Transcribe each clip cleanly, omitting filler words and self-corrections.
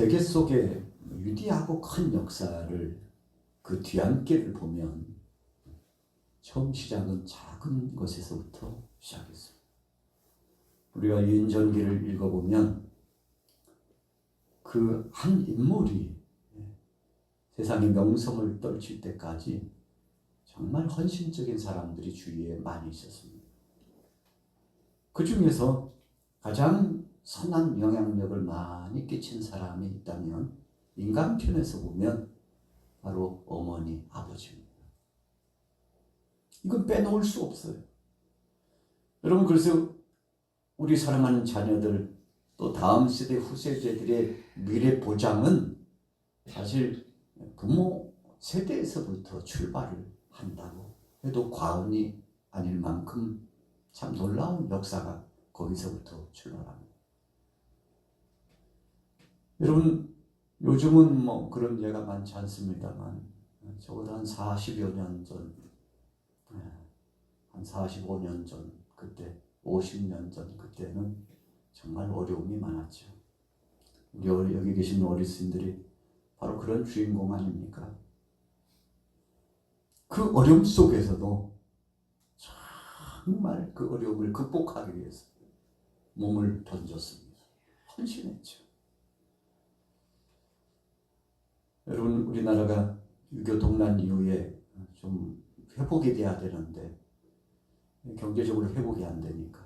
세계 속에 위대하고 큰 역사를 그 뒤안길을 보면 처음 시작은 작은 것에서부터 시작했습니다. 우리가 유인전기를 읽어보면 그 한 인물이 세상의 명성을 떨칠 때까지 정말 헌신적인 사람들이 주위에 많이 있었습니다. 그 중에서 가장 선한 영향력을 많이 끼친 사람이 있다면 인간 편에서 보면 바로 어머니, 아버지입니다. 이건 빼놓을 수 없어요. 여러분, 그래서 우리 사랑하는 자녀들 또 다음 세대 후세대들의 미래 보장은 사실 부모 세대에서부터 출발을 한다고 해도 과언이 아닐 만큼 참 놀라운 역사가 거기서부터 출발합니다. 여러분, 요즘은 뭐 그런 예가 많지 않습니다만 적어도 한 40여 년 전, 한 45년 전, 그때 50년 전 그때는 정말 어려움이 많았죠. 우리 여기 계신 어르신들이 바로 그런 주인공 아닙니까? 그 어려움 속에서도 정말 그 어려움을 극복하기 위해서 몸을 던졌습니다. 헌신했죠. 여러분, 우리나라가 6.25 동란 이후에 좀 회복이 돼야 되는데 경제적으로 회복이 안 되니까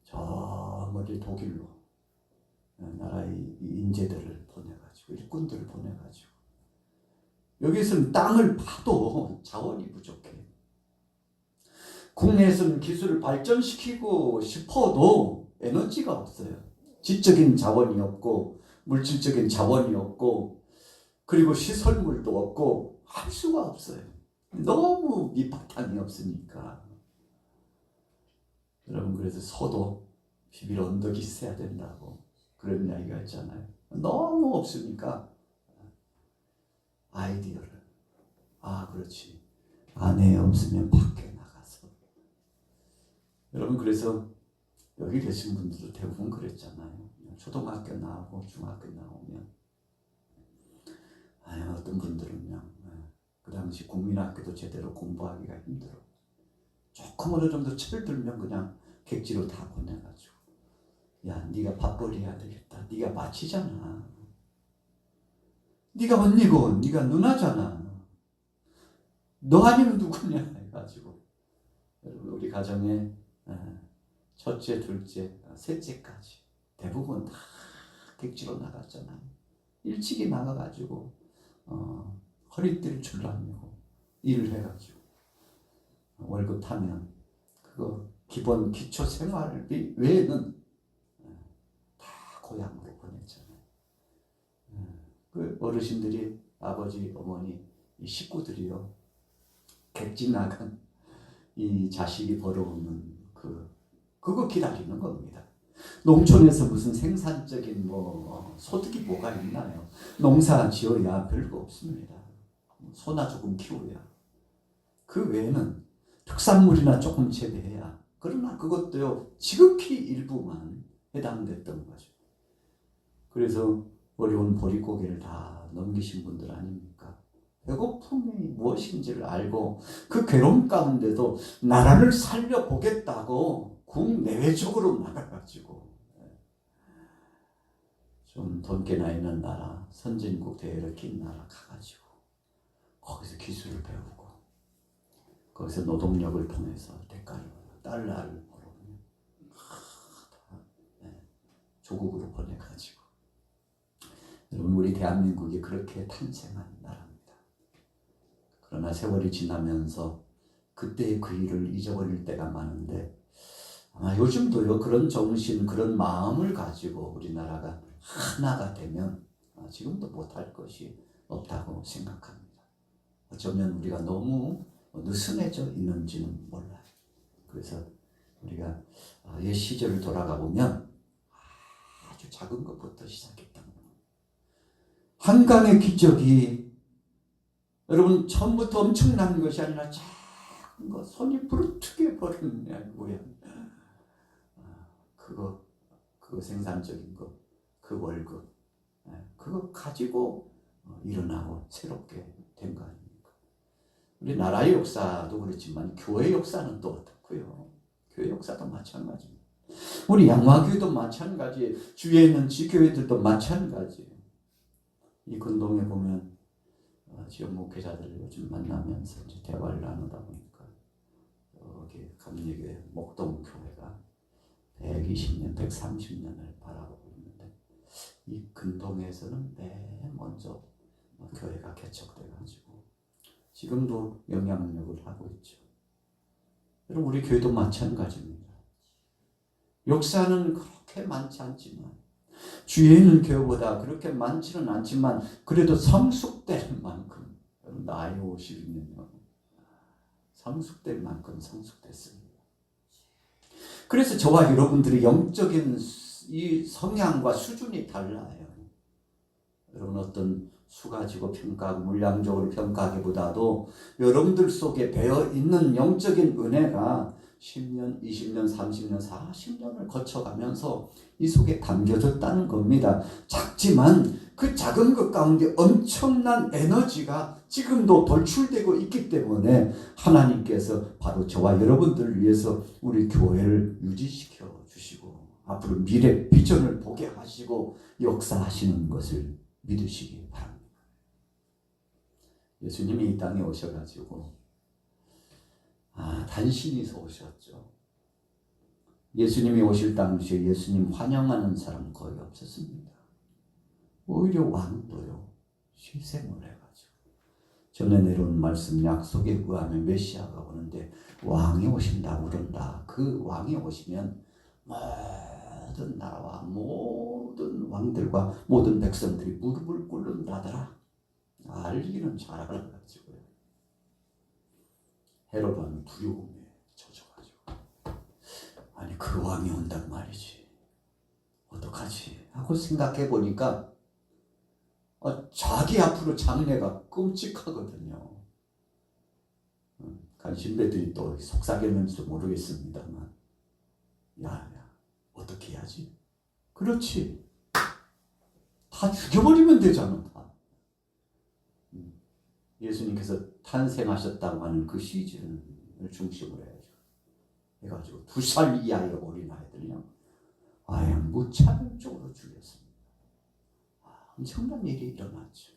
저 멀리 독일로 나라의 인재들을 보내가지고 일꾼들을 보내가지고 여기서는 땅을 파도 자원이 부족해. 국내에서는 기술을 발전시키고 싶어도 에너지가 없어요. 지적인 자원이 없고 물질적인 자원이 없고 그리고 시설물도 없고 할 수가 없어요. 너무 밑바탕이 없으니까. 여러분, 그래서 서도 비빌 언덕이 있어야 된다고 그런 이야기가 있잖아요. 너무 없으니까 아이디어를, 그렇지, 아내 없으면 밖에 나가서. 여러분, 그래서 여기 계신 분들도 대부분 그랬잖아요. 초등학교 나오고 중학교 나오면 어떤 분들은요, 그 당시 국민학교도 제대로 공부하기가 힘들어. 조금 어느 정도 철들면 그냥 객지로 다 보내가지고, 야, 네가 밥벌이 해야 되겠다. 네가 마치잖아. 네가 언니고 네가 누나잖아. 너 아니면 누구냐 해가지고 여러분, 우리 가정에 첫째, 둘째, 셋째까지 대부분 다 객지로 나갔잖아요. 일찍이 나가가지고 허리띠를 줄라매고 일을 해가지고 월급 타면 그거 기본 기초 생활비 외에는 다 고향으로 보냈잖아요. 그 어르신들이, 아버지, 어머니, 이 식구들이요, 객지 나간 이 자식이 벌어오는 그거 기다리는 겁니다. 농촌에서 무슨 생산적인 소득이 뭐가 있나요? 농사 지어야 별거 없습니다. 소나 조금 키워야. 그 외에는 특산물이나 조금 재배해야. 그러나 그것도요, 지극히 일부만 해당됐던 거죠. 그래서 어려운 보릿고개를 다 넘기신 분들 아닙니까? 배고픔이 무엇인지를 알고 그 괴로움 가운데도 나라를 살려보겠다고 국내외적으로 나가가지고 좀 돈깨나 있는 나라, 선진국 대회를 낀 나라 가가지고 거기서 기술을 배우고 거기서 노동력을 통해서 대가를 달러를 벌어오면 조국으로 보내가지고, 여러분, 우리 대한민국이 그렇게 탄생한 나라입니다. 그러나 세월이 지나면서 그때의 그 일을 잊어버릴 때가 많은데 아마 요즘도요, 그런 정신, 그런 마음을 가지고 우리나라가 하나가 되면 지금도 못할 것이 없다고 생각합니다. 어쩌면 우리가 너무 느슨해져 있는지는 몰라요. 그래서 우리가 옛 시절을 돌아가 보면 아주 작은 것부터 시작했다는 거예요. 한강의 기적이 여러분 처음부터 엄청난 것이 아니라 작은 것, 손이 부르트게 버리는 모양. 그거 생산적인 거, 그 월급, 그거 가지고 일어나고 새롭게 된 거 아닙니까? 우리 나라의 역사도 그렇지만 교회 역사는 또 어떻고요? 교회 역사도 마찬가지입니다. 우리 양화교회도 마찬가지, 주위에 있는 지교회들도 마찬가지예요. 이 근동에 보면 지역 목회자들 요즘 만나면서 이제 대화를 나누다 보니까 여기 감리교회 목동교회가 120년, 130년을 바라보고 있는데 이 근동에서는 맨 먼저 교회가 개척돼가지고 지금도 영향력을 하고 있죠. 여러분 우리 교회도 마찬가지입니다. 역사는 그렇게 많지 않지만 주위에 있는 교회보다 그렇게 많지는 않지만 그래도 성숙될 만큼 나이 50이면요 성숙될 만큼 성숙됐습니다. 그래서 저와 여러분들의 영적인 이 성향과 수준이 달라요. 여러분 어떤 수 가지고 평가하고 물량적으로 평가하기보다도 여러분들 속에 배어있는 영적인 은혜가 10년, 20년, 30년, 40년을 거쳐가면서 이 속에 담겨졌다는 겁니다. 작지만 그 작은 것 가운데 엄청난 에너지가 지금도 돌출되고 있기 때문에 하나님께서 바로 저와 여러분들을 위해서 우리 교회를 유지시켜 주시고 앞으로 미래 비전을 보게 하시고 역사하시는 것을 믿으시기 바랍니다. 예수님이 이 땅에 오셔가지고 단신이서 오셨죠. 예수님이 오실 당시에 예수님 환영하는 사람 거의 없었습니다. 오히려 왕도요 희생을 해가지고 전에 내려온 말씀 약속에 의하면 메시아가 오는데 왕이 오신다고 그런다. 그 왕이 오시면 모든 나라와 모든 왕들과 모든 백성들이 무릎을 꿇는다더라. 알기는 잘 알아가지고요. 헤롯 왕이 두려움에 젖어가지고 아니 그 왕이 온단 말이지 어떡하지 하고 생각해 보니까 자기 앞으로 장례가 끔찍하거든요. 간신배들이 또 속삭였는지도 모르겠습니다만 야 어떻게 해야지? 그렇지 다 죽여버리면 되잖아. 다. 예수님께서 탄생하셨다고 하는 그 시즌을 중심으로 해가지고 2살 이하의 어린아이들이요 아예 무차별적으로 죽였습니다. 엄청난 일이 일어났죠.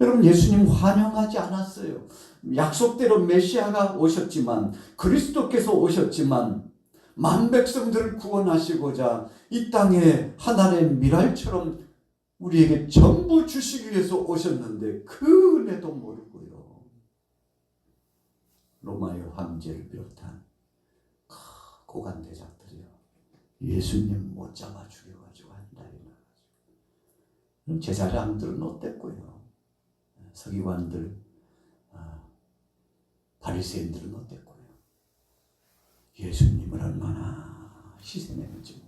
여러분 예수님 환영하지 않았어요. 약속대로 메시아가 오셨지만 그리스도께서 오셨지만 만백성들을 구원하시고자 이 땅에 하나님의 미랄처럼 우리에게 전부 주시기 위해서 오셨는데 그 은혜도 모르고요. 로마의 황제를 비롯한 고관 대작들이요. 예수님 못 잡아 죽여가지고 한다. 제사장들은 어땠고요. 서기관들, 바리새인들은 어땠고요. 예수님을 얼마나 희생했는지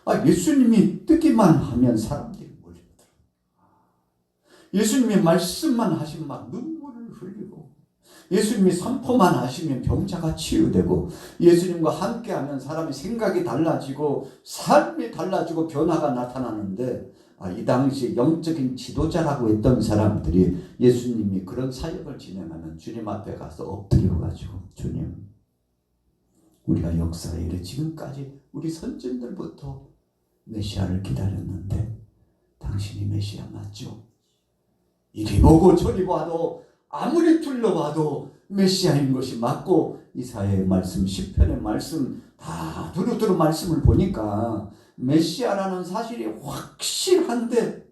몰랐어요. 예수님이 뜨기만 하면 사람들이 몰려들어요. 예수님의 말씀만 하시면 막 눈물을 흘리고 예수님이 선포만 하시면 병자가 치유되고 예수님과 함께하면 사람의 생각이 달라지고 삶이 달라지고 변화가 나타나는데 이 당시 영적인 지도자라고 했던 사람들이 예수님이 그런 사역을 진행하면 주님 앞에 가서 엎드려가지고 주님 우리가 역사에 이래 지금까지 우리 선진들부터 메시아를 기다렸는데 당신이 메시아 맞죠? 이리 보고 저리 봐도 아무리 둘러봐도 메시아인 것이 맞고 이사야의 말씀, 시편의 말씀 다 두루두루 말씀을 보니까 메시아라는 사실이 확실한데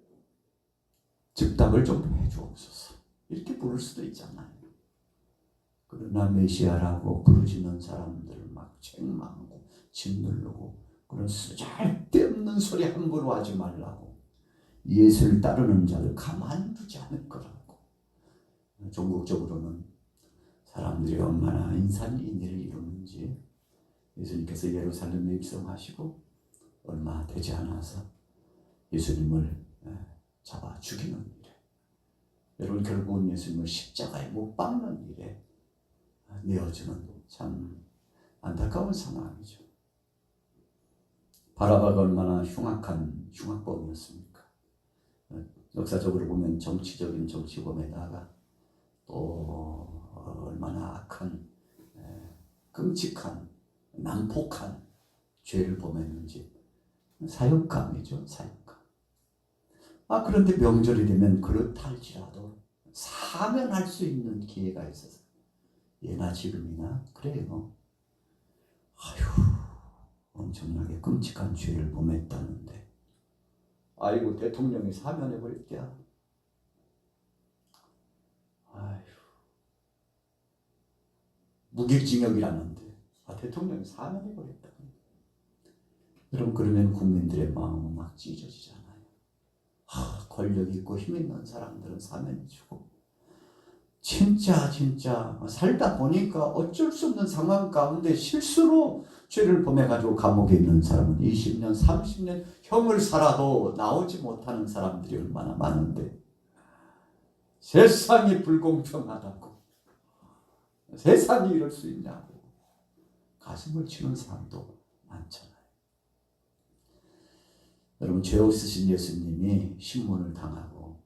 즉답을 좀 해주옵소서. 이렇게 부를 수도 있잖아요. 그러나 메시아라고 부르짖는 사람들을 막 책망하고 짓누르고 그런 쓸데없는 소리 함부로 하지 말라고 예수를 따르는 자를 가만두지 않을 거라고. 종국적으로는 사람들이 얼마나 인산인해를 이루는지 예수님께서 예루살렘에 입성하시고 얼마 되지 않아서 예수님을 잡아 죽이는 일에 여러분 결국은 예수님을 십자가에 못 박는 일에 내어주는 참 안타까운 상황이죠. 바라바가 얼마나 흉악한 흉악범이었습니까? 역사적으로 보면 정치적인 정치범에다가 또 얼마나 악한 끔찍한 난폭한 죄를 범했는지 사형감이죠. 사형감. 그런데 명절이 되면 그렇다 할지라도 사면할 수 있는 기회가 있어서 예나 지금이나 그래요. 엄청나게 끔찍한 죄를 범했다는데 아이고 대통령이 사면해버렸대야. 무기징역이라는데 대통령이 사면해버렸다. 여러분 그러면 국민들의 마음은 막 찢어지잖아요. 권력 있고 힘 있는 사람들은 사면해주고 진짜 살다 보니까 어쩔 수 없는 상황 가운데 실수로 죄를 범해가지고 감옥에 있는 사람은 20년 30년 형을 살아도 나오지 못하는 사람들이 얼마나 많은데 세상이 불공평하다고 세상이 이럴 수 있냐고 가슴을 치는 사람도 많잖아요. 여러분 죄 없으신 예수님이 신문을 당하고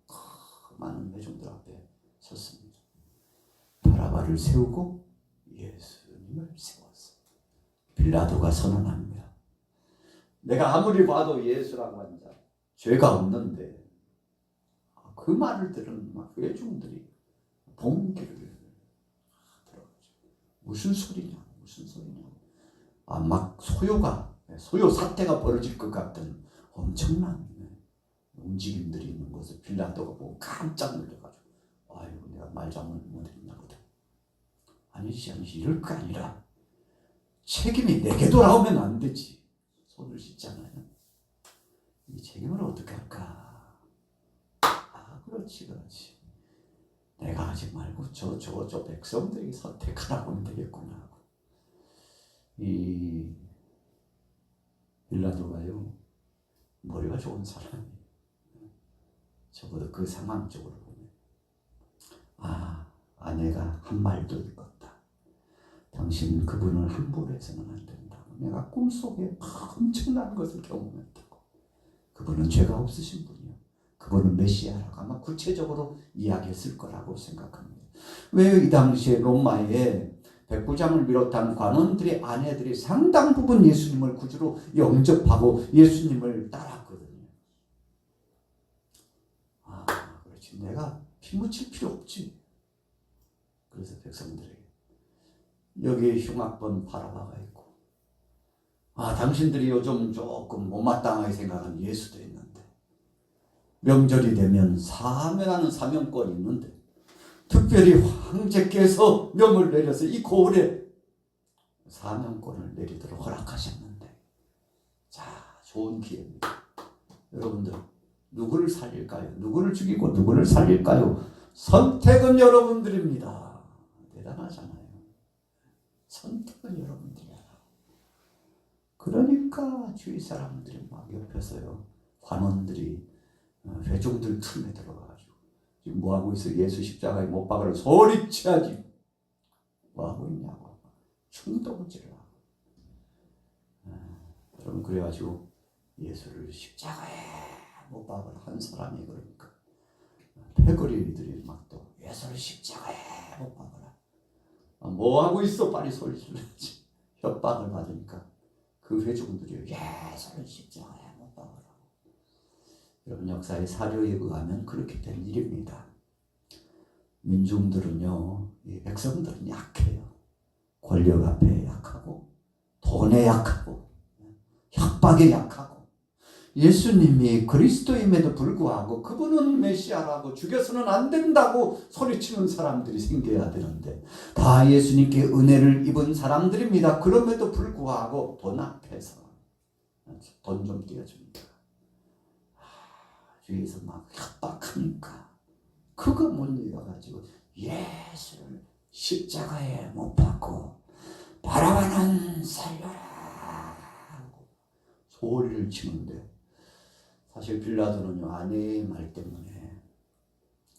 많은 회중들 앞에 섰습니다. 바라바를 세우고 예수님을 세웠어요. 빌라도가 선언합니다. 내가 아무리 봐도 예수라고 하는 자 죄가 없는데 그 말을 들은 막 회중들이 봉기를 들어가죠. 무슨 소리냐. 막 소요 사태가 벌어질 것 같은 엄청난 움직임들이 있는 것을 빌라도가 보고 깜짝 놀라가지고 내가 말 잘못 못했나 보다. 아니지 이럴 거 아니라 책임이 내게 돌아오면 안 되지. 손을 씻잖아요. 이 책임을 어떻게 할까? 그렇지. 내가 하지 말고 저 백성들이 선택하라고 하면 되겠구나 하고. 이 빌라도가요 머리가 좋은 사람이에요. 적어도 그 상황적으로 보면 아내가 한 말도 읽었다. 당신 그분을 함부로 해서는 안 된다고. 내가 꿈속에 엄청난 것을 경험했다고. 그분은 죄가 없으신 분이요. 그분은 메시아라고 아마 구체적으로 이야기했을 거라고 생각합니다. 왜 이 당시에 로마에 백부장을 비롯한 관원들의 아내들이 상당 부분 예수님을 구주로 영접하고 예수님을 따랐거든요. 그렇지. 내가 피 묻힐 필요 없지. 그래서 백성들에게 여기에 흉악본 바라바가 있고 당신들이 요즘 조금 못마땅하게 생각하는 예수도 있는데 명절이 되면 사면하는 사면권이 있는데 특별히 황제께서 명을 내려서 이 고을에 사면권을 내리도록 허락하셨는데 좋은 기회입니다. 여러분들 누구를 살릴까요? 누구를 죽이고 누구를 살릴까요? 선택은 여러분들입니다. 대단하잖아요. 선택은 여러분들이야. 그러니까 주위 사람들이 막 옆에서요 관원들이 회중들 틈에 들어가가지고 지금 뭐하고 있어? 예수 십자가에 못 박으라고 소리쳐야지. 뭐하고 있냐고 충동질을 하고 여러분 그래가지고 예수를 십자가에 못 박으라 한 사람이 그러니까 패거리들이 막 또 예수를 십자가에 못 박으라 뭐하고 있어? 빨리 소리 질러야지. 협박을 받으니까 그 회중들이 예수를 십자가에 못 박으라. 여러분 역사의 사료에 의하면 그렇게 된 일입니다. 민중들은요, 이 백성들은 약해요. 권력 앞에 약하고 돈에 약하고 협박에 약하고 예수님이 그리스도임에도 불구하고 그분은 메시아라고 죽여서는 안 된다고 소리치는 사람들이 생겨야 되는데 다 예수님께 은혜를 입은 사람들입니다. 그럼에도 불구하고 돈 앞에서 돈 좀 띄워줍니다. 주위에서 막 협박하니까 그거 못 이겨가지고 예수를 십자가에 못 박고 바라바는 살려라 하고 소리를 치는데 사실 빌라도는요 아내의 말 때문에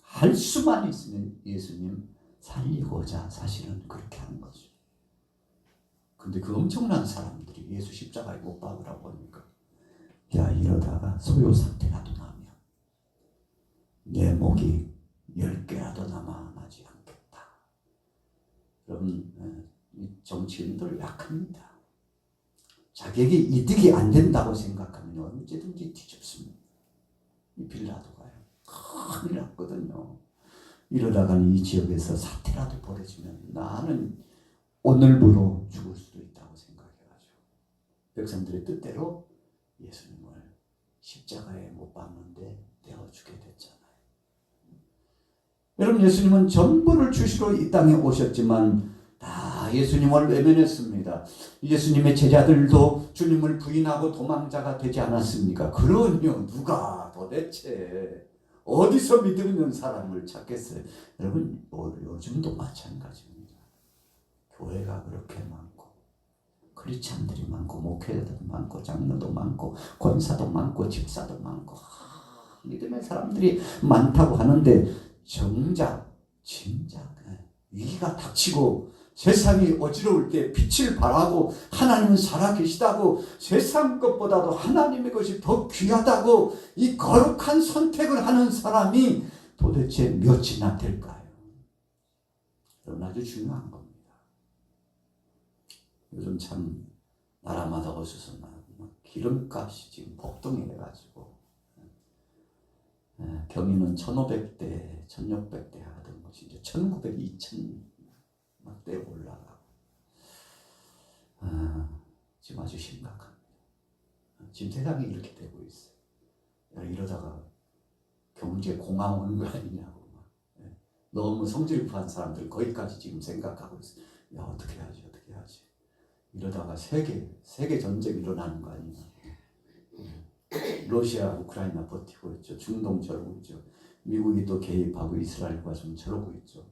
할 수만 있으면 예수님 살리고자 사실은 그렇게 하는 거죠. 근데 그 엄청난 사람들이 예수 십자가에 못 박으라고 하니까 이러다가 소요 사태라도 나면 목이 10개라도 남아나지 않겠다. 여러분, 이 정치인들 약합니다. 자격이 이득이 안 된다고 생각하면 언제든지 뒤집습니다. 이 빌라도가요. 큰일 났거든요. 이러다가는 이 지역에서 사태라도 벌어지면 나는 오늘부로 죽을 수도 있다고 생각해가지고 백성들의 뜻대로 예수님을 십자가에 못 박는데 내어주게 됐잖아요. 여러분, 예수님은 전부를 주시러 이 땅에 오셨지만 다 예수님을 외면했습니다. 예수님의 제자들도 주님을 부인하고 도망자가 되지 않았습니까? 그러니요, 누가 도대체 어디서 믿음 있는 사람을 찾겠어요? 여러분, 요즘도 마찬가지입니다. 교회가 그렇게 많고 크리스찬들이 많고 목회자도 많고 장로도 많고 권사도 많고 집사도 많고 믿음의 사람들이 많다고 하는데 정작 진작 위기가 닥치고 세상이 어지러울 때 빛을 발하고 하나님은 살아계시다고 세상 것보다도 하나님의 것이 더 귀하다고 이 거룩한 선택을 하는 사람이 도대체 몇이나 될까요? 이건 아주 중요한 겁니다. 요즘 참 나라마다 어디서 기름값이 지금 폭등해가지고 경유는 1,500대, 1,600대 하던 것이 이제 1,900, 2,000대 올라가고 지금 아주 심각합니다. 지금 세상이 이렇게 되고 있어요. 야, 이러다가 경제 공황 오는 거 아니냐고 너무 성질이 부한 사람들 거기까지 지금 생각하고 있어요. 야, 어떻게 하지? 이러다가 세계 전쟁이 일어나는 거 아니냐. 러시아, 우크라이나 버티고 있죠. 중동 저러고 있죠. 미국이 또 개입하고 이스라엘과 좀 저러고 있죠.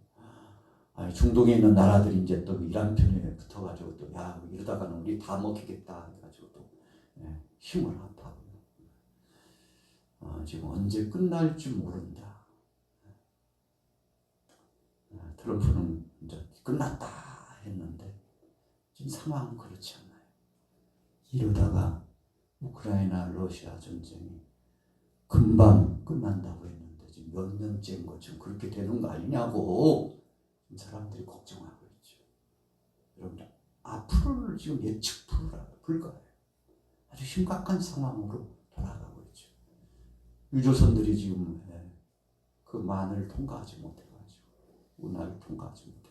중동에 있는 나라들이 이제 또 이란 편에 붙어가지고 또 야, 이러다가는 우리 다 먹히겠다 해가지고 또 힘을 합하고 지금 언제 끝날지 모른다. 트럼프는 이제 끝났다 했는데 지금 상황은 그렇지 않아요. 이러다가 우크라이나 러시아 전쟁이 금방 끝난다고 했는데 지금 몇 년째인 것처럼 그렇게 되는 거 아니냐고 사람들이 걱정하고 있죠. 여러분, 앞으로를 지금 예측 불가해요. 아주 심각한 상황으로 돌아가고 있죠. 유조선들이 지금 그 만을 통과하지 못해가지고 운하를 통과하지 못해가지고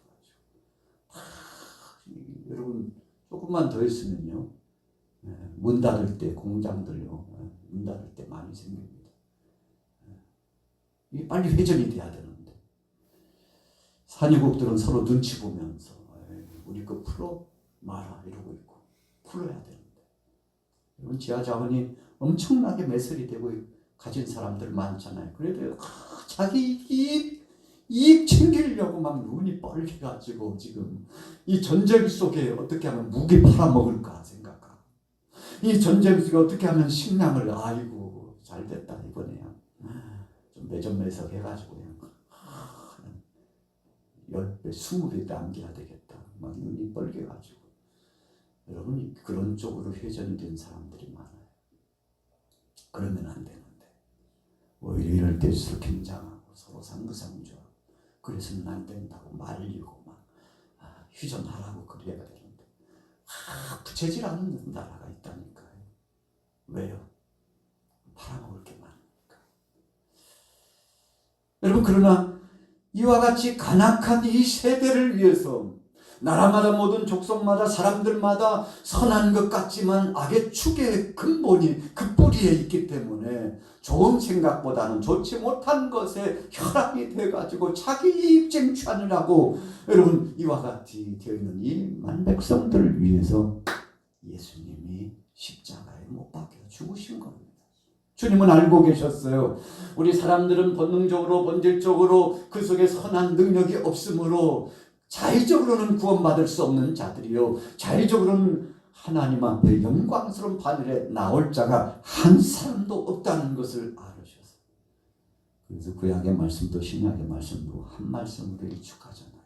여러분, 조금만 더 있으면요 문 닫을 때 공장들요 문 닫을 때 많이 생깁니다. 이게 빨리 회전이 돼야 되는데 산유국들은 서로 눈치 보면서 우리 거 풀어 마라 이러고 있고 풀어야 되는데 여러분, 지하 자원이 엄청나게 매설이 되고 가진 사람들 많잖아요. 그래도 자기 이익 챙기려고 막 눈이 빨개가지고 지금 이 전쟁 속에 어떻게 하면 무기 팔아먹을까 생각하고 이 전쟁 속에 어떻게 하면 식량을 아이고 잘됐다 이번에야 좀 매점매석 해가지고 그냥 10배 20배 남겨야 되겠다 막 눈이 빨개가지고 여러분, 그런 쪽으로 회전이 된 사람들이 많아요. 그러면 안 되는데 오히려 이럴 때일수록 긴장하고 서로 상부상조하고 그래서는 안 된다고 말리고 막 휴전하라고 그래야 되는데 부채질 않는 나라가 있다니까요. 왜요? 팔아먹을 게 많으니까. 여러분, 그러나 이와 같이 간악한 이 세대를 위해서 나라마다 모든 족속마다 사람들마다 선한 것 같지만 악의 축의 근본이 그 뿌리에 있기 때문에 좋은 생각보다는 좋지 못한 것에 혈안이 돼가지고 자기 이익 쟁취하느라고 여러분 이와 같이 되어 있는 이 만백성들을 위해서 예수님이 십자가에 못 박혀 죽으신 겁니다. 주님은 알고 계셨어요. 우리 사람들은 본능적으로 본질적으로 그 속에 선한 능력이 없으므로 자의적으로는 구원받을 수 없는 자들이요 자의적으로는 하나님 앞에 영광스러운 바늘에 나올 자가 한 사람도 없다는 것을 알으셔서 그래서 구약의 말씀도 신약의 말씀도 한 말씀으로 일축하잖아요.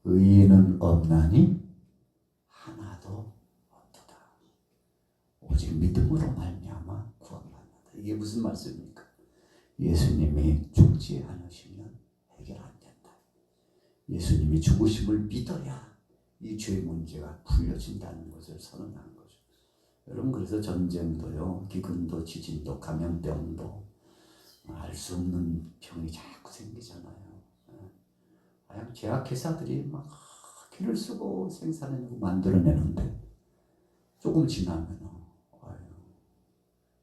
의인은 없나니 하나도 없도다. 오직 믿음으로 말미암아 구원받는다. 이게 무슨 말씀입니까? 예수님이 죽지 않으시면 해결 안 된다. 예수님이 죽으심을 믿어야 이 죄 문제가 풀려진다는 것을 선언하는 거죠. 여러분, 그래서 전쟁도요, 기근도, 지진도, 감염병도 알 수 없는 병이 자꾸 생기잖아요. 제약회사들이 막 기를 쓰고 생산해내고 만들어내는데 조금 지나면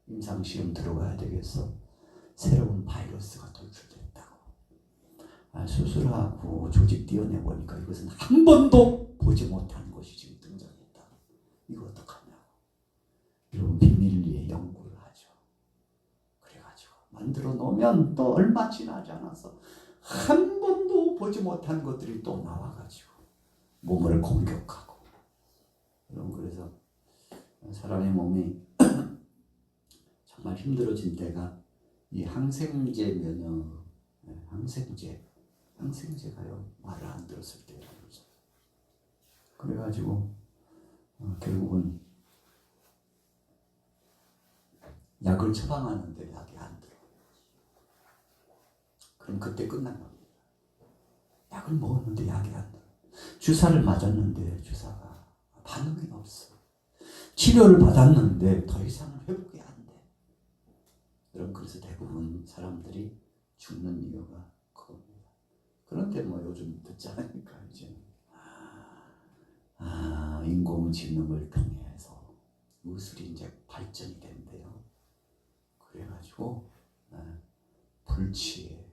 임상시험 들어가야 되겠어. 새로운 바이러스가 돌출됐다고. 수술하고 조직 띄어내보니까 이것은 한 번도 보지 못한 것이 지금 등장했다. 이거 어떡하냐고. 이런 비밀리에 연구를 하죠. 그래가지고 만들어 놓으면 또 얼마 지나지 않아서 한 번도 보지 못한 것들이 또 나와가지고 몸을 공격하고. 그래서 사람의 몸이 정말 힘들어진 때가 이 항생제 면역, 항생제가요 말을 안 들었을 때라는 거죠. 그래가지고 결국은 약을 처방하는데 약이 안 들어. 그럼 그때 끝난 겁니다. 약을 먹었는데 약이 안 들어. 주사를 맞았는데 주사가 반응이 없어. 치료를 받았는데 더 이상은 회복이 안 돼. 여러분, 그래서 대부분 사람들이 죽는 이유가 그겁니다. 그런데 요즘 듣지 않으니까 이제 인공지능을 통해서 의술이 이제 발전이 된대요. 그래가지고 불치의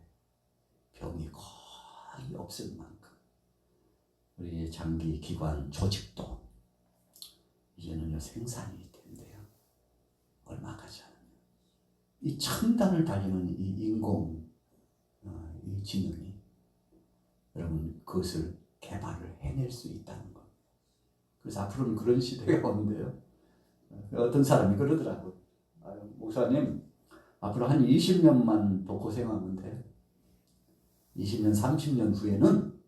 병이 거의 없을 만큼 우리 장기 기관 조직도 이제는요 생산이 된대요. 얼마 가지 않으면 이 첨단을 달리는 이 인공 이 지능이 여러분 그것을 개발을 해낼 수 있다는 것. 그래서 앞으로는 그런 시대가 오는데요. 어떤 사람이 그러더라고. 목사님, 앞으로 한 20년만 더 고생하면 돼. 20년, 30년 후에는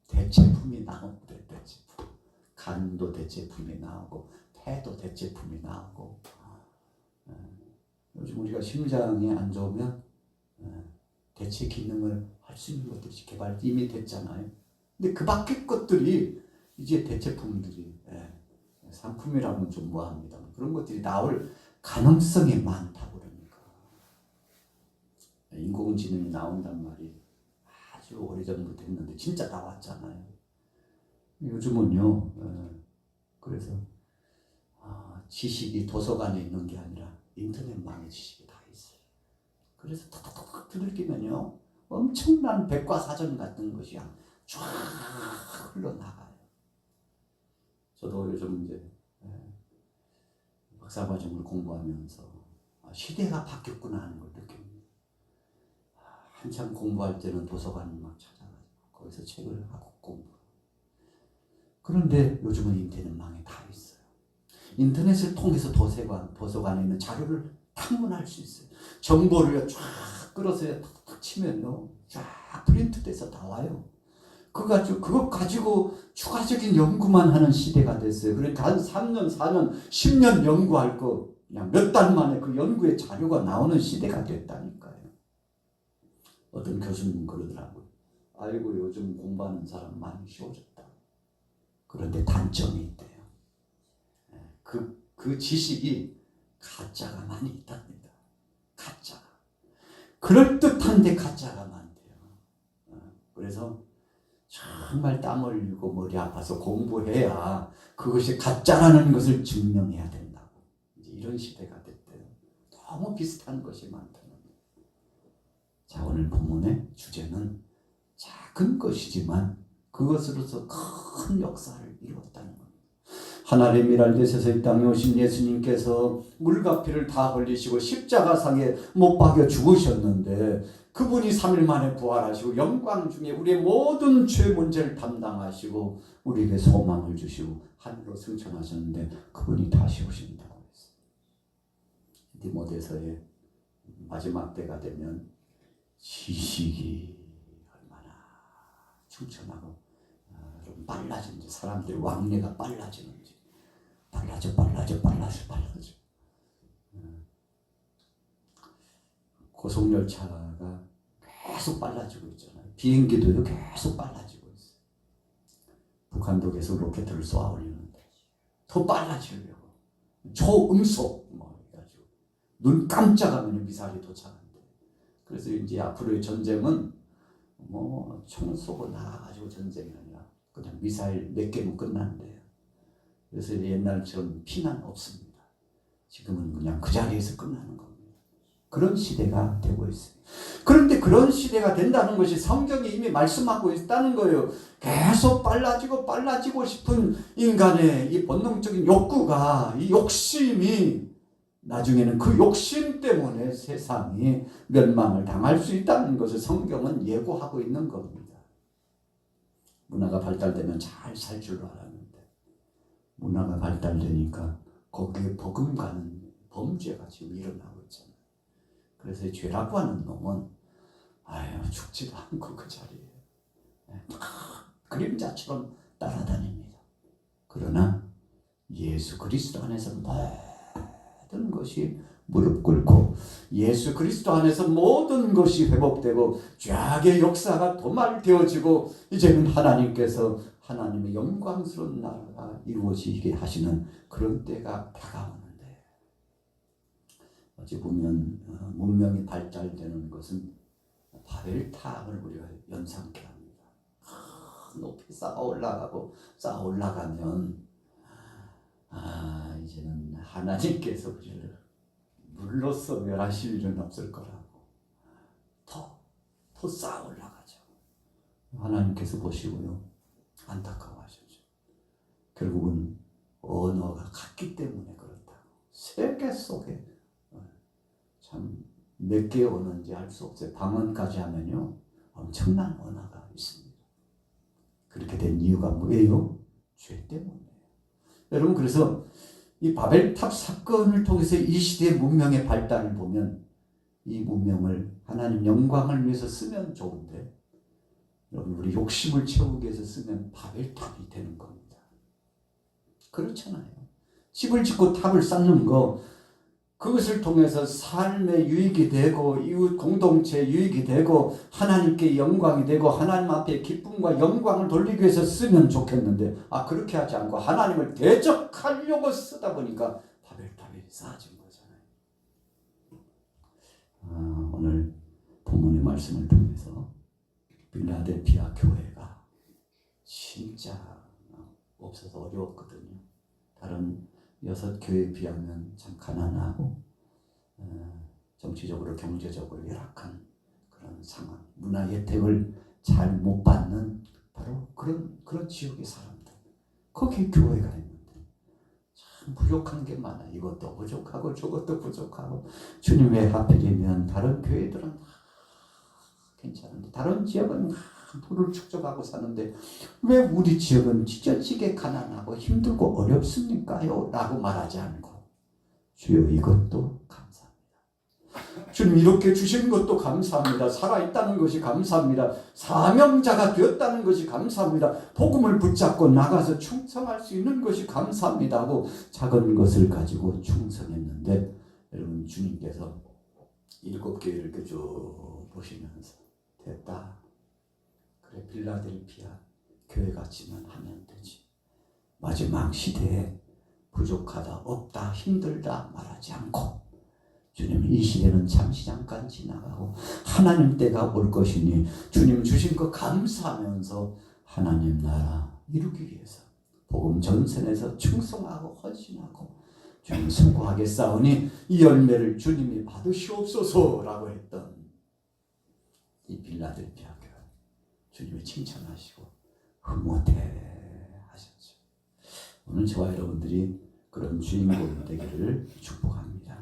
대체품이 나온대. 대체품. 간도 대체품이 나오고 폐도 대체품이 나오고. 요즘 우리가 심장이 안 좋으면 대체 기능을 할 수 있는 것들이 개발 이미 됐잖아요. 근데 그 밖의 것들이 이제 대체품들이 상품이라면 좀 뭐합니다. 그런 것들이 나올 가능성이 많다고 그러니까. 인공지능이 나온단 말이 아주 오래전부터 했는데 진짜 나왔잖아요. 요즘은요. 그래서 지식이 도서관에 있는 게 아니라 인터넷망에 지식이 다 있어요. 그래서 탁탁탁 두들기면요 엄청난 백과사전 같은 것이 쫙 흘러나가요. 저도 요즘 이제 박사과정을 공부하면서 시대가 바뀌었구나 하는 걸 느낍니다. 한참 공부할 때는 도서관을 막 찾아가지고 거기서 책을 하고 공부. 그런데 요즘은 인터넷망에 다 있어요. 인터넷을 통해서 도서관에 있는 자료를 탐문할 수 있어요. 정보를 쫙 끌어서 탁탁 치면요 쫙 프린트돼서 나와요. 그거 가지고 추가적인 연구만 하는 시대가 됐어요. 그러니까 한 3년, 4년, 10년 연구할 거 그냥 몇 달 만에 그 연구의 자료가 나오는 시대가 됐다니까요. 어떤 교수님 그러더라고요. 아이고 요즘 공부하는 사람 많이 쉬워졌다. 그런데 단점이 있대요. 그 지식이 가짜가 많이 있답니다. 가짜가. 그럴듯한데 가짜가 많대요. 그래서 정말 땀 흘리고 머리 아파서 공부해야 그것이 가짜라는 것을 증명해야 된다고. 이제 이런 시대가 됐대요. 너무 비슷한 것이 많다는 거예요. 자, 오늘 본문의 주제는 작은 것이지만 그것으로서 큰 역사를 이루었다는 겁니다. 하나님의 미랄 되셔서 이 땅에 오신 예수님께서 물과 피를 다 흘리시고 십자가상에 못 박여 죽으셨는데 그분이 3일 만에 부활하시고 영광 중에 우리의 모든 죄 문제를 담당하시고 우리에게 소망을 주시고 하늘로 승천하셨는데 그분이 다시 오신다고 했어요. 디모데서의 마지막 때가 되면 지식이 얼마나 충천하고 좀 빨라지는지 사람들의 왕래가 빨라지는지 빨라져 고속열차가 계속 빨라지고 있잖아요. 비행기도요 계속 빨라지고 있어요. 북한도 계속 로켓을 쏘아 올리는데 더 빨라지려고 초음속 해가지고 눈 깜짝하면 미사일이 도착한대. 그래서 이제 앞으로의 전쟁은 총 쏘고 나가지고 전쟁이 아니라 그냥 미사일 몇 개면 끝난대요. 그래서 옛날처럼 피난 없습니다. 지금은 그냥 그 자리에서 끝나는 겁니다. 그런 시대가 되고 있어요. 그런데 그런 시대가 된다는 것이 성경이 이미 말씀하고 있다는 거예요. 계속 빨라지고 싶은 인간의 이 본능적인 욕구가, 이 욕심이 나중에는 그 욕심 때문에 세상이 멸망을 당할 수 있다는 것을 성경은 예고하고 있는 겁니다. 문화가 발달되면 잘 살 줄로 알았는데 문화가 발달되니까 거기에 버금가는 범죄가 지금 일어나고 있잖아요. 그래서 죄라고 하는 놈은 죽지도 않고 그 자리에 그림자처럼 따라다닙니다. 그러나 예수 그리스도 안에서 모든 것이 무릎 꿇고 예수 그리스도 안에서 모든 것이 회복되고 죄악의 역사가 도말되어지고 이제는 하나님께서 하나님의 영광스러운 나라가 이루어지게 하시는 그런 때가 다가오는데, 어찌 보면 문명이 발달되는 것은 바벨탑을 우리가 연상케 합니다. 높이 쌓아 올라가면 이제는 하나님께서 우리를 물로써 멸하실 일은 없을 거라고 더 쌓아 올라가죠. 하나님께서 보시고요 안타까워하셨죠. 결국은 언어가 같기 때문에 그렇다고. 세계 속에 참 몇 개의 언어인지 알 수 없어요. 방언까지 하면요 엄청난 언어가 있습니다. 그렇게 된 이유가 뭐예요? 죄 때문이에요. 여러분, 그래서 이 바벨탑 사건을 통해서 이 시대의 문명의 발달을 보면 이 문명을 하나님 영광을 위해서 쓰면 좋은데, 여러분 우리 욕심을 채우기 위해서 쓰면 바벨탑이 되는 겁니다. 그렇잖아요. 집을 짓고 탑을 쌓는 거, 그것을 통해서 삶의 유익이 되고 이웃 공동체의 유익이 되고 하나님께 영광이 되고 하나님 앞에 기쁨과 영광을 돌리기 위해서 쓰면 좋겠는데 그렇게 하지 않고 하나님을 대적하려고 쓰다 보니까 바벨탑이 쌓아진 거잖아요. 오늘 본문의 말씀을 통해서 필라델피아 교회가 진짜 없어서 어려웠거든요. 다른 6교회에 비하면 참 가난하고 정치적으로 경제적으로 열악한 그런 상황, 문화 혜택을 잘 못 받는 바로 그런 지역의 사람들, 거기에 교회가 있는데 참 부족한 게 많아. 이것도 부족하고 저것도 부족하고, 주님 왜 하필이면 다른 교회들은 괜찮은데 다른 지역은 부를 축적하고 사는데 왜 우리 지역은 찢어지게 가난하고 힘들고 어렵습니까요? 라고 말하지 않고, 주여 이것도 감사합니다. 주님 이렇게 주신 것도 감사합니다. 살아있다는 것이 감사합니다. 사명자가 되었다는 것이 감사합니다. 복음을 붙잡고 나가서 충성할 수 있는 것이 감사합니다 하고 작은 것을 가지고 충성했는데, 여러분 주님께서 7교회를 이렇게 쭉 보시면서 됐다. 그래, 필라델피아 교회 같지만 하면 되지. 마지막 시대에 부족하다, 없다, 힘들다 말하지 않고, 주님 이 시대는 잠시 잠깐 지나가고 하나님 때가 올 것이니 주님 주신 거 감사하면서 하나님 나라 이루기 위해서 복음 전선에서 충성하고 헌신하고 주님 승고하게 싸우니 이 열매를 주님이 받으시옵소서라고 했던 이 필라델피아 교회, 주님이 칭찬하시고 흐뭇해 하셨죠. 오늘 저와 여러분들이 그런 주인공이 되기를 축복합니다.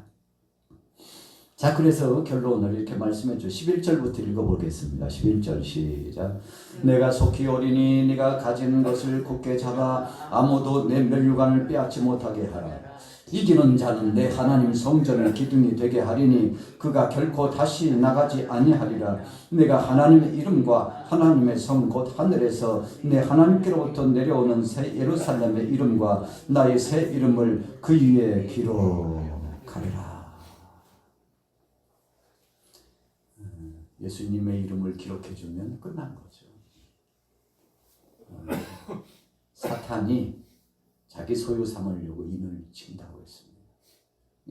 자, 그래서 결론을 이렇게 말씀해 줘. 11절부터 읽어보겠습니다. 11절 시작. 내가 속히 오리니 네가 가진 것을 굳게 잡아 아무도 내 면류관을 빼앗지 못하게 하라. 이기는 자는 내 하나님 성전의 기둥이 되게 하리니 그가 결코 다시 나가지 아니하리라. 내가 하나님의 이름과 하나님의 성 곧 하늘에서 내 하나님께로부터 내려오는 새 예루살렘의 이름과 나의 새 이름을 그 위에 기록하리라. 예수님의 이름을 기록해 주면 끝난 거죠. 사탄이 자기 소유 삼으려고 인을 친다고 했습니다.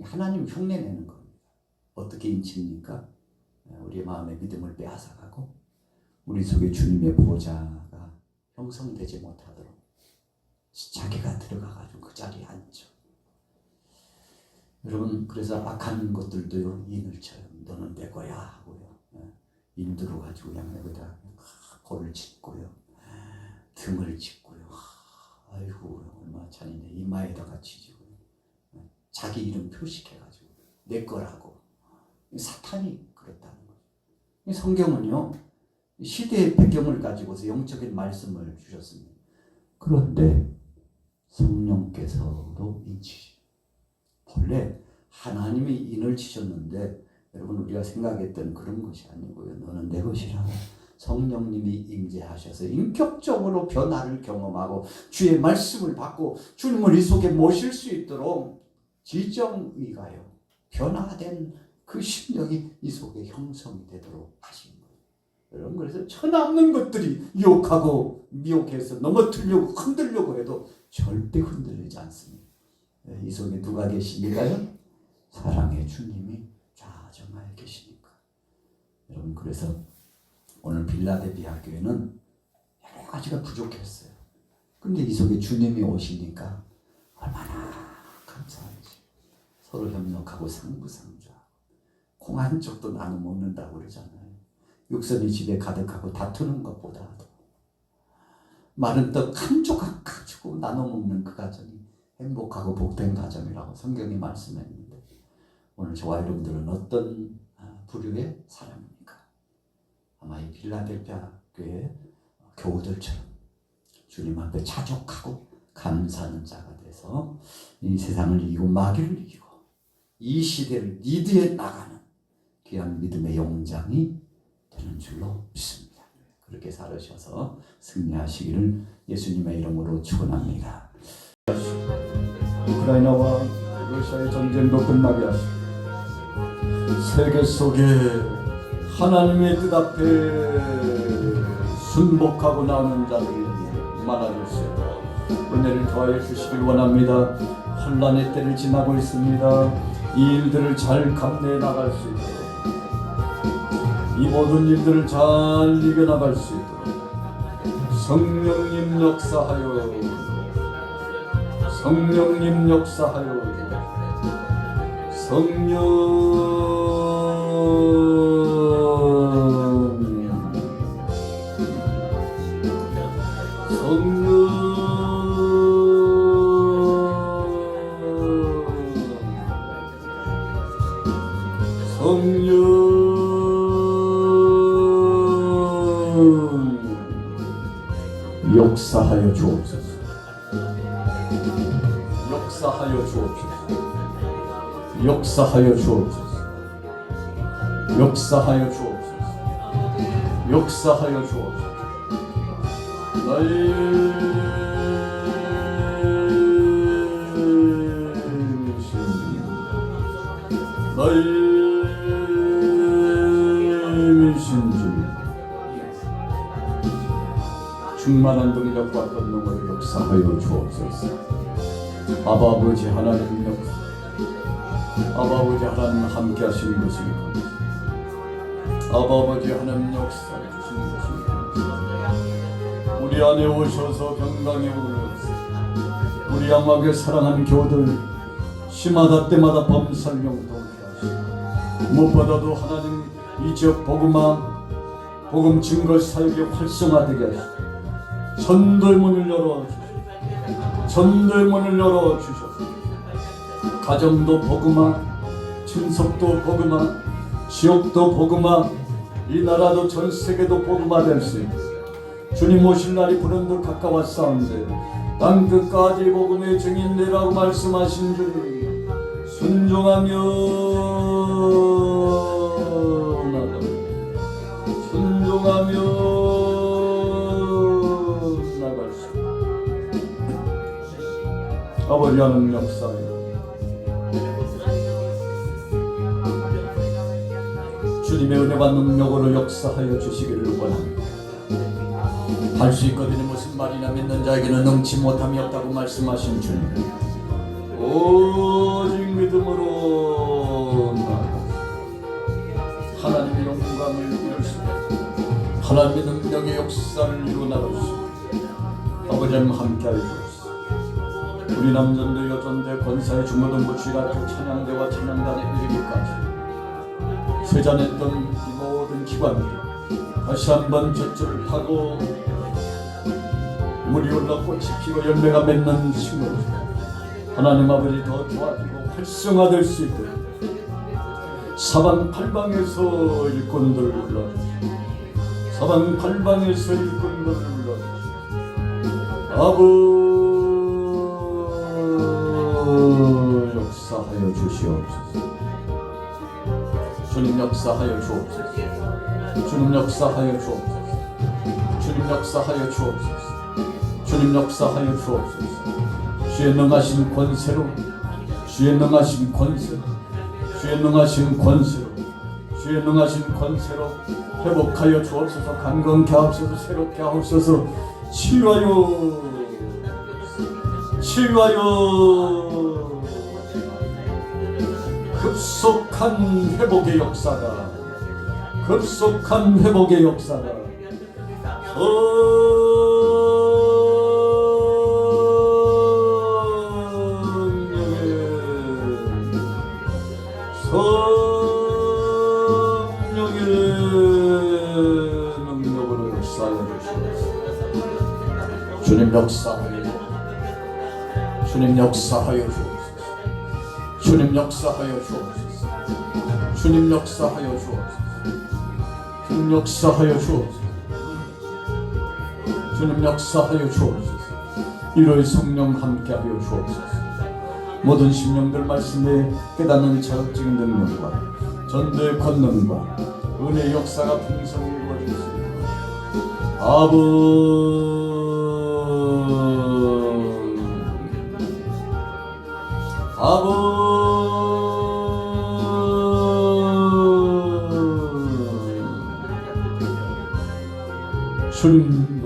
하나님 흉내내는 겁니다. 어떻게 인칩니까? 우리의 마음의 믿음을 빼앗아가고 우리 속에 주님의 보좌가 형성되지 못하도록 자기가 들어가가지고 그 자리에 앉죠. 여러분, 그래서 악한 것들도요, 인을 쳐요. 너는 내 거야 하고요. 인 들어가지고 그냥 여기다 볼을 짚고요, 등을 짚고요. 아이고 얼마나 잔인해. 이마에다가 치지고요. 자기 이름 표식해가지고 내 거라고. 사탄이 그렇다는 거죠. 성경은요, 시대의 배경을 가지고서 영적인 말씀을 주셨습니다. 그런데 성령께서도 인치시. 본래 하나님이 인을 치셨는데 여러분, 우리가 생각했던 그런 것이 아니고요. 너는 내 것이라. 성령님이 임재하셔서 인격적으로 변화를 경험하고 주의 말씀을 받고 주님을 이 속에 모실 수 있도록 지정의가요, 변화된 그 심령이 이 속에 형성이 되도록 하신 거예요. 여러분, 그래서 천없는 것들이 유혹하고 미혹해서 넘어뜨리려고 흔들려고 해도 절대 흔들리지 않습니다. 이 속에 누가 계시니까요? 사랑의 주님이 좌정하에 계시니까. 여러분, 그래서 오늘 빌라델피아 교회는 여러 가지가 부족했어요. 근데 이 속에 주님이 오시니까 얼마나 감사한지. 서로 협력하고 상부상조하고 콩 한 쪽도 나눠 먹는다고 그러잖아요. 육선이 집에 가득하고 다투는 것보다도 마른 떡 한 조각 가지고 나눠 먹는 그 가정이 행복하고 복된 가정이라고 성경이 말씀했는데, 오늘 저와 여러분들은 어떤 부류의 사람입니까? 아마 이 빌라델피아 교회 교우들처럼 주님 앞에 자족하고 감사하는 자가 돼서 이 세상을 이기고 마귀를 이기고 이 시대를 리드해 나가는 귀한 믿음의 용장이 되는 줄로 믿습니다. 그렇게 살으셔서 승리하시기를 예수님의 이름으로 축원합니다. 우크라이나와 러시아의 전쟁도 끝나게 하시고 세계 속에 하나님의 뜻 앞에 순복하고 나오는 자들이 많아질 수 있도록 은혜를 더하여 주시길 원합니다. 혼란의 때를 지나고 있습니다. 이 일들을 잘 감내해 나갈 수 있도록, 이 모든 일들을 잘 이겨나갈 수 있도록 성령님 역사하여, 성령님 역사하여, 성령 역사하여 주옵소서. 역사하여 주옵소서. 역사하여 주옵소서. 역사하여 주옵소서. 역사하여 주옵소서. 나의 신주 충만한 능력과 권능으로 역사하여 주옵소서. 아버지 하나님 역사, 아버지 하나님 함께 하시는 것을 감사합니다. 아버지 하나님 역사해 주시는 것을 감사합니다. 우리 안에 오셔서 건강에 오르소서. 우리 양하게 사랑하는 교우들 시마다 때마다 범살 용통케 하시고, 무엇보다도 하나님 이 지역 복음 증거 사역이 활성화되게 하시고 전도문을 열어주시고, 전도문을 열어주셔서 가정도 복음화, 친속도 복음화, 지역도 복음화, 이 나라도 전 세계도 복음화 될 수 있고 주님 오실 날이 불현듯 가까웠사온데 땅 끝까지 복음의 증인되라고 말씀하신 줄 순종하며 나가, 순종하며 아버지 하나님 역사에 주님의 은혜와 능력으로 역사하여 주시기를 원합니다. 할 수 있거든요. 무슨 말이냐, 믿는 자에게는 능치 못함이 없다고 말씀하신 주님, 오직 믿음으로 하나님의 영광을 이룰 수 있는 하나님의 능력의 역사를 이루어 나갈 수 있는 아버지 하나님 함께하여 주옵소서. 우리 남전대 여전대 권사의 중고등부 주일학교 찬양대와 찬양단에 이르기까지 세잔했던 이 모든 기관들 다시 한번 젖줄을 타고 물이 올라 꽃이 피고 열매가 맺는 식물 하나님 아버지 더 좋아지고 활성화될 수 있도록 사방팔방에서 일꾼들을 불러주시고 사방팔방에서 일꾼들을 불러주시고 아버 역사하여 주시옵소서. 주님 역사하여 주옵소서. 주님 역사하여 주옵소서. 주님 역사하여 주옵소서. 주님 역사하여 주옵소서. 주의 능하신 권세로 주의 능하신 권세로 주의 능하신 권세로 주의 능하신 권세로 회복하여 주옵소서. 강건케 하옵소서. 새롭게 하옵소서. 치유하여 급속한 회복의 역사가 성령의 능력으로 역사하여 주시옵소서. 주님 역사하여 주옵소서. 주님 역사하여 주옵소서. 주님 역사하여 주옵소서. 주님 역사하여 주옵소서. 주님 역사하여 주옵소서. 이로의 성령 함께하여 주옵소서. 모든 심령들 말씀에 깨닫는 자극적인 능력과 전도의 권능과 은혜의 역사가 풍성히 이루어질 수 있도록 주님